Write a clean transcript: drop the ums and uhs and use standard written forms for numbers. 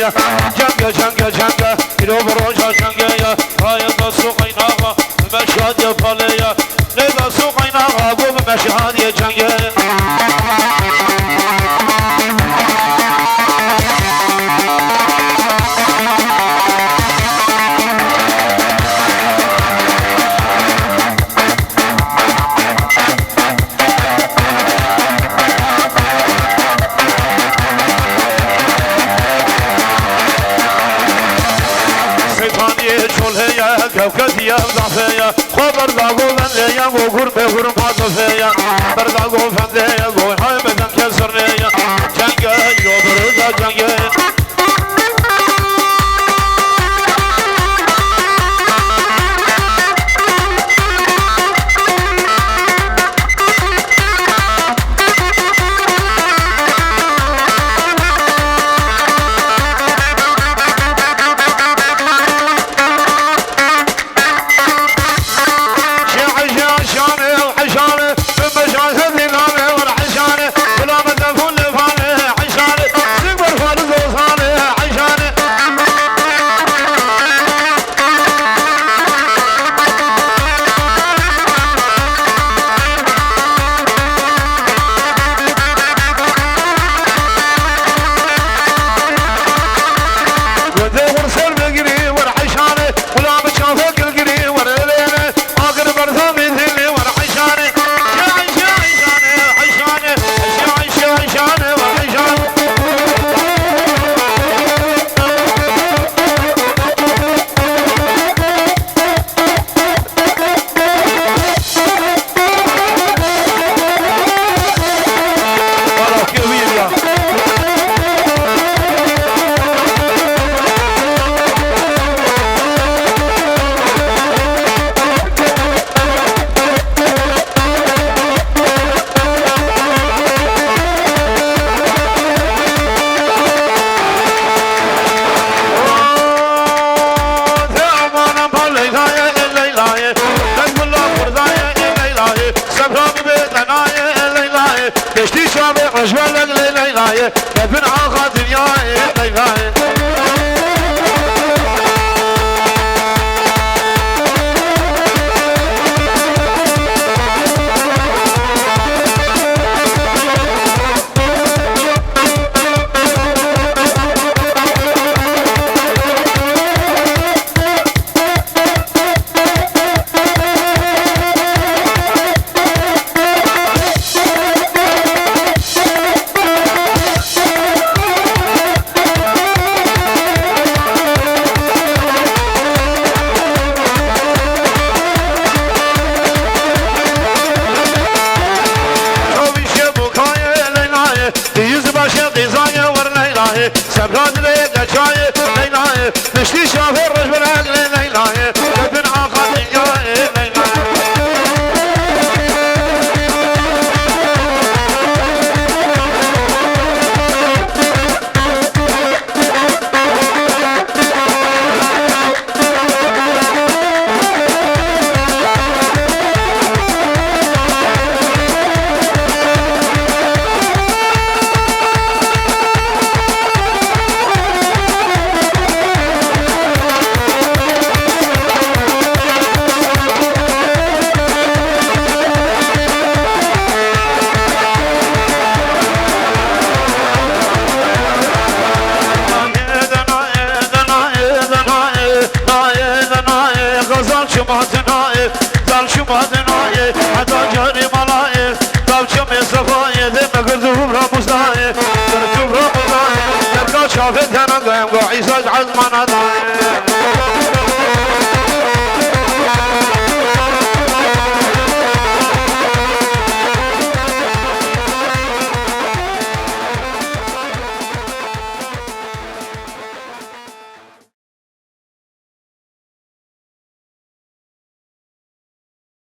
يا جنگه جنگه جنگه ایرو بروجا جنگه يا های دستو قیناغا مشهد یا پاله یا لیلا سو قیناغا گو مشهد یا جنگه كوكتي ضعفيا خبر داغو بنديا وغور بغور ماطفيا برداغو بنديا غو هاي بدن كسرنيا جنگه يوبردا جنگه كشتي شامي عجبالك ليلاي كيفن عاقا دنياي ليلاي سبراد ليك جاي ليلاي مشتي شافر رجبرك ليلاي كيفن عاقا دنياي ليلاي دل شما دنای حتی جاری ملای دل شما صفای دم گردوم را مزدای گردوم را مزدای درگاه شافت کنم گویم گو عیسی عزمان